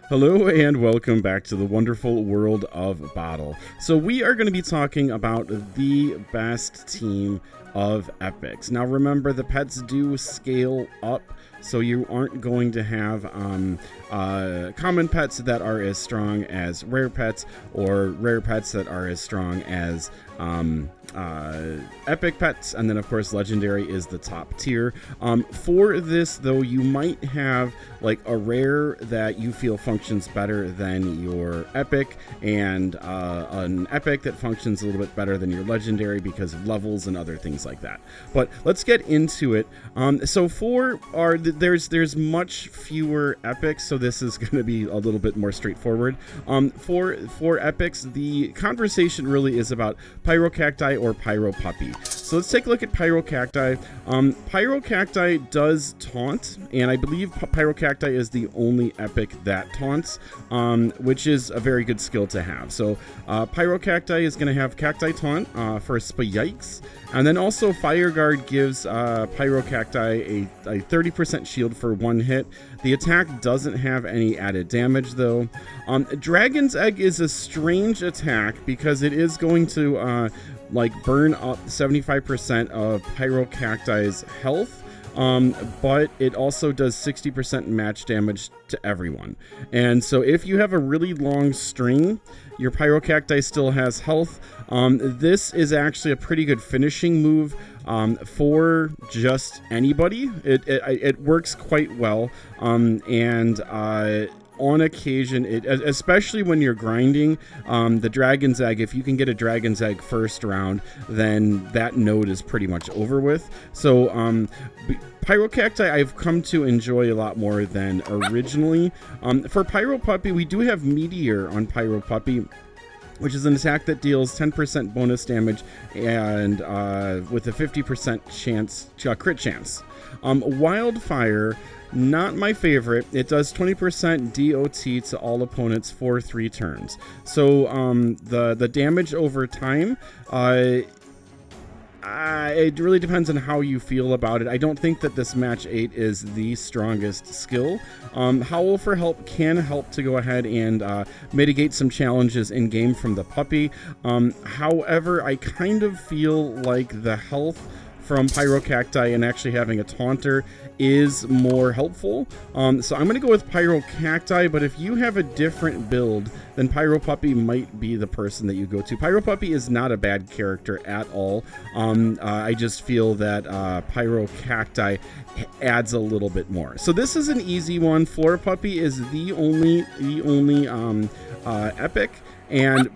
Hello and welcome back to the wonderful world of Boddle. So we are going to be talking about the best team of epics. Now remember, the pets do scale up, so you aren't going to have common pets that are as strong as rare pets, or rare pets that are as strong as epic pets, and then of course legendary is the top tier. For this though, you might have like a rare that you feel functions better than your epic, and an epic that functions a little bit better than your legendary because of levels and other things like that. But let's get into it. So there's much fewer epics, so this is going to be a little bit more straightforward. For epics, the conversation really is about Pyrocacti or Pyro Puppy. So let's take a look at Pyrocacti. Pyrocacti does taunt, and I believe Pyrocacti is the only epic that taunts, which is a very good skill to have. So Pyrocacti is going to have Cacti Taunt for Spikes, and then also Fire Guard gives Pyrocacti a 30% shield for one hit. The attack doesn't have any added damage though. Dragon's Egg is a strange attack because it is going to like burn up 75% of Pyrocacti's health, but it also does 60% match damage to everyone. And so if you have a really long string, your Pyrocacti still has health. This is actually a pretty good finishing move for just anybody. It works quite well, and on occasion, especially when you're grinding, the Dragon's Egg, if you can get a Dragon's Egg first round, then that node is pretty much over with. So Pyrocacti I've come to enjoy a lot more than originally. For Pyro Puppy, we do have Meteor on Pyro Puppy, which is an attack that deals 10% bonus damage and with a 50% chance, crit chance. Wildfire, not my favorite. It does 20% DOT to all opponents for 3 turns. So the damage over time, it really depends on how you feel about it. I don't think that this match 8 is the strongest skill. Howl for Help can help to go ahead and mitigate some challenges in game from the puppy. However, I kind of feel like the health from Pyrocacti and actually having a taunter is more helpful. So I'm going to go with Pyrocacti, but if you have a different build, then Pyro Puppy might be the person that you go to. Pyro Puppy is not a bad character at all. I just feel that Pyrocacti adds a little bit more. So this is an easy one. Flora Puppy is the only epic. And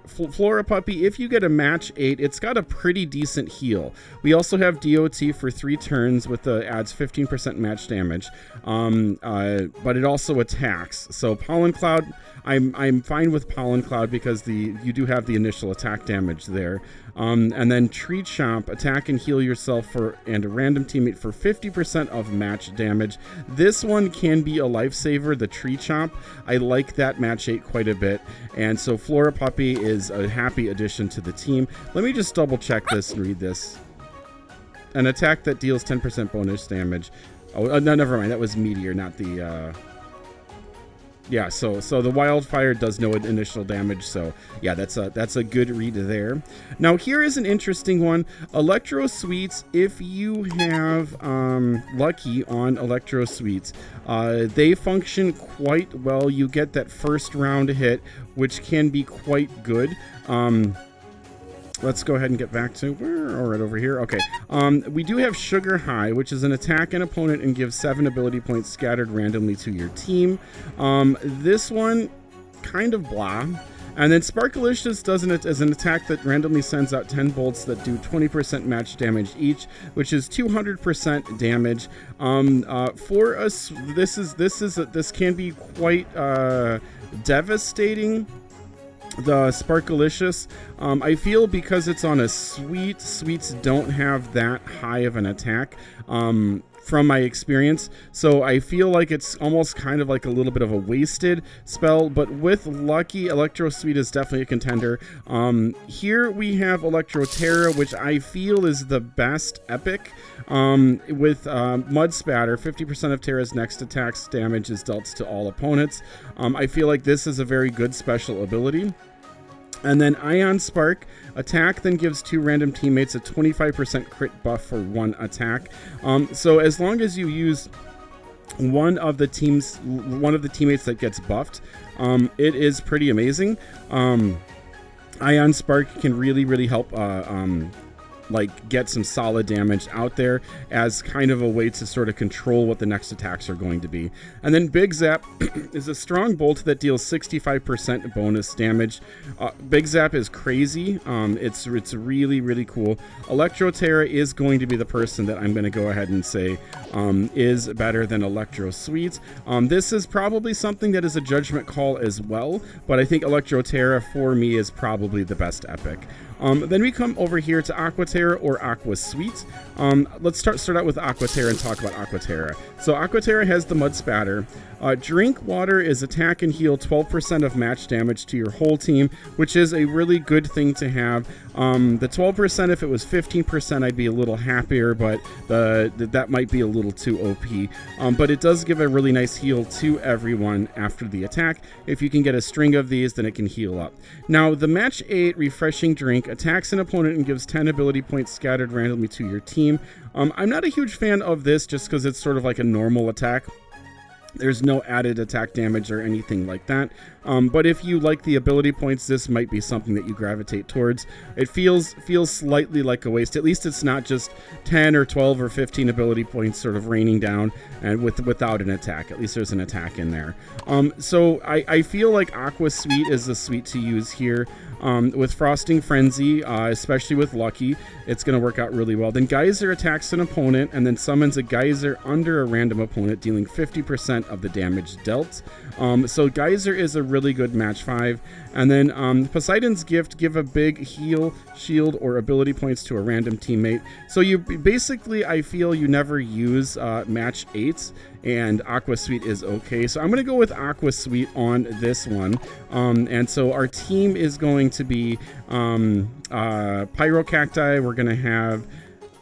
Flora Puppy, if you get a match 8, it's got a pretty decent heal. We also have DOT for 3 turns with the adds 15% match damage, but it also attacks. So Pollen Cloud, I'm fine with Pollen Cloud because you do have the initial attack damage there. And then Tree Chomp, attack and heal yourself and a random teammate for 50% of match damage. This one can be a lifesaver, the Tree Chomp. I like that match 8 quite a bit. And so Flora Puppy is a happy addition to the team. Let me just double check this and read this. An attack that deals 10% bonus damage. Oh, no, never mind. That was Meteor, not the... Yeah, so the Wildfire does no initial damage, so yeah, that's a good read there. Now here is an interesting one. Electro Suites, if you have Lucky on Electro Suites, they function quite well. You get that first round hit, which can be quite good. Let's go ahead and get back to right over here. Okay. We do have Sugar High, which is an attack an opponent and gives 7 ability points scattered randomly to your team. This one, kind of blah. And then Sparkalicious does as an attack that randomly sends out 10 bolts that do 20% match damage each, which is 200% damage. For us, this can be quite devastating. The Sparkalicious, I feel because it's on a suite, suites don't have that high of an attack. from my experience. So I feel like it's almost kind of like a little bit of a wasted spell, but with Lucky, Electro Suite is definitely a contender. Here we have Electro Terra, which I feel is the best epic. With Mud Spatter, 50% of Terra's next attack's damage is dealt to all opponents. I feel like this is a very good special ability. And then Ion Spark, attack then gives 2 random teammates a 25% crit buff for 1 attack. So as long as you use one of the teammates that gets buffed, it is pretty amazing. Ion Spark can really help like get some solid damage out there as kind of a way to sort of control what the next attacks are going to be. And then Big Zap is a strong bolt that deals 65% bonus damage. Big Zap is crazy. It's really cool. Electro Terra is going to be the person that I'm going to go ahead and say is better than Electro Suite. This is probably something that is a judgment call as well, but I think Electro Terra for me is probably the best epic. Then we come over here to Aqua Terra or Aqua Suite. Let's start out with Aqua Terra and talk about Aqua Terra. So Aqua Terra has the Mud Spatter. Drink Water is attack and heal 12% of match damage to your whole team, which is a really good thing to have. The 12%, if it was 15%, I'd be a little happier, but that might be a little too OP. But it does give a really nice heal to everyone after the attack. If you can get a string of these, then it can heal up. Now, the Match 8 Refreshing Drink attacks an opponent and gives 10 ability points scattered randomly to your team. I'm not a huge fan of this just because it's sort of like a normal attack. There's no added attack damage or anything like that. But if you like the ability points, this might be something that you gravitate towards. It feels slightly like a waste. At least it's not just 10 or 12 or 15 ability points sort of raining down and without an attack. At least there's an attack in there. So I feel like Aqua Suite is the suite to use here. With Frosting Frenzy, especially with Lucky, it's going to work out really well. Then Geyser attacks an opponent and then summons a Geyser under a random opponent, dealing 50% of the damage dealt. So Geyser is a really good match 5. And then Poseidon's Gift, give a big heal, shield, or ability points to a random teammate. So you basically, I feel you never use match 8s, and Aqua Suite is okay. So I'm going to go with Aqua Suite on this one. And so our team is going to be Pyrocacti. We're going to have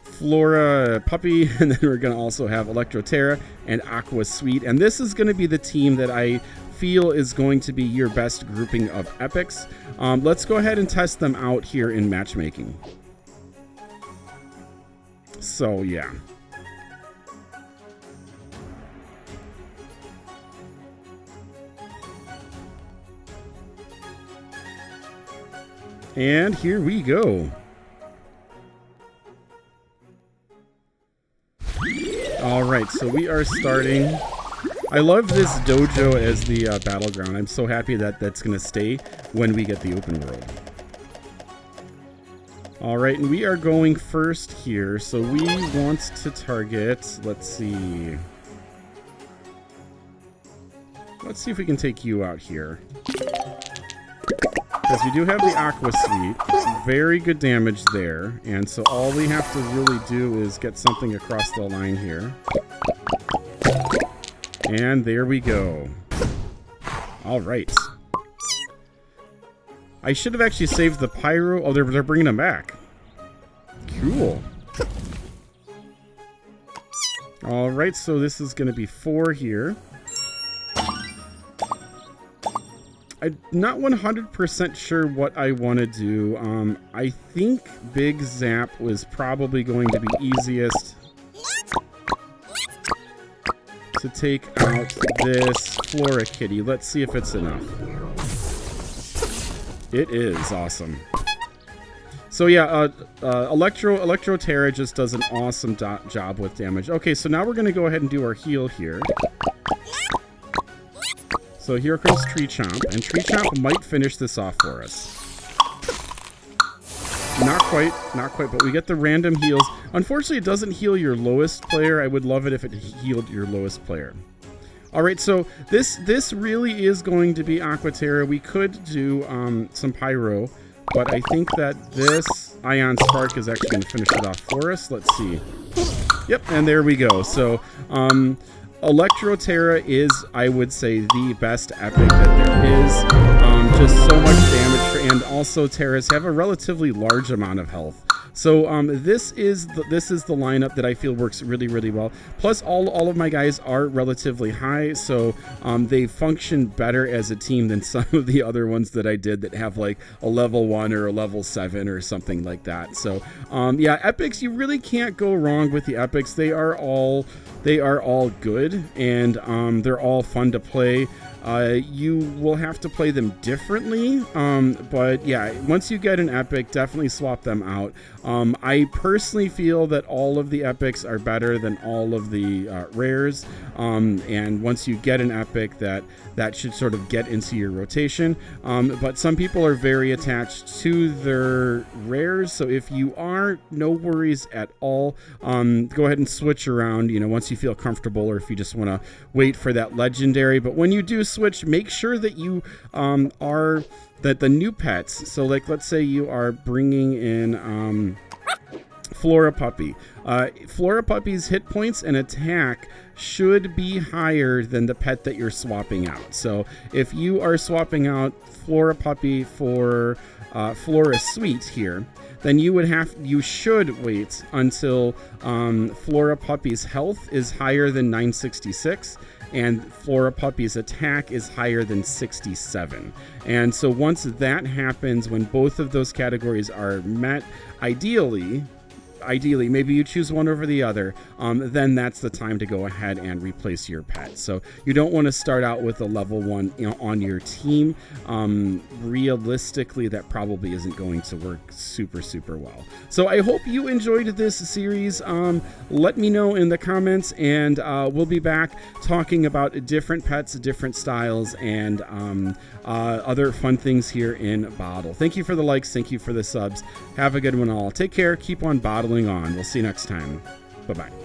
Flora Puppy, and then we're going to also have Electro Terra and Aqua Suite. And this is going to be the team that I feel is going to be your best grouping of epics. Let's go ahead and test them out here in matchmaking. So yeah. And here we go. All right, so we are starting. I love this dojo as the battleground. I'm so happy that that's going to stay when we get the open world. All right, and we are going first here. So we want to target, let's see. Let's see if we can take you out here. Because we do have the Aqua Suite. Very good damage there. And so all we have to really do is get something across the line here. And there we go. All right. I should have actually saved the Pyro. Oh, they're bringing them back. Cool. All right, so this is going to be 4 here. I'm not 100% sure what I want to do. I think Big Zap was probably going to be easiest to take out this Flora Kitty. Let's see if it's enough. It is awesome. So yeah, Electro Terra just does an awesome job with damage. Okay, so now we're going to go ahead and do our heal here. So here comes Tree Chomp, and Tree Chomp might finish this off for us. Not quite, but we get the random heals. Unfortunately, it doesn't heal your lowest player. I would love it if it healed your lowest player. All right, so this really is going to be Aqua Terra. We could do some Pyro, but I think that this Ion Spark is actually going to finish it off for us. Let's see. Yep, and there we go. So, Electro is, I would say, the best epic that there is. Just so much damage, and also Terras have a relatively large amount of health. So this is the lineup that I feel works really, really well. Plus, all of my guys are relatively high, so they function better as a team than some of the other ones that I did that have like a level 1 or a level 7 or something like that. So yeah, epics, you really can't go wrong with the epics. They are all good, and they're all fun to play. You will have to play them differently, but yeah, once you get an epic, definitely swap them out. I personally feel that all of the epics are better than all of the rares, and once you get an epic, that should sort of get into your rotation. But some people are very attached to their rares, so if you are, no worries at all. Go ahead and switch around, once you feel comfortable, or if you just want to wait for that legendary. But when you do switch, make sure that you that the new pets, so like let's say you are bringing in Flora Puppy. Flora Puppy's hit points and attack should be higher than the pet that you're swapping out. So if you are swapping out Flora Puppy for Flora Suite here, then you should wait until Flora Puppy's health is higher than 966 and Flora Puppy's attack is higher than 67. And so once that happens, when both of those categories are met, ideally, maybe you choose one over the other, then that's the time to go ahead and replace your pet. So you don't want to start out with a level 1 on your team. Realistically, that probably isn't going to work super, super well. So I hope you enjoyed this series. Let me know in the comments, and we'll be back talking about different pets, different styles, and other fun things here in Boddle. Thank you for the likes. Thank you for the subs. Have a good one all. Take care. Keep on bottling on. We'll see you next time. Bye-bye.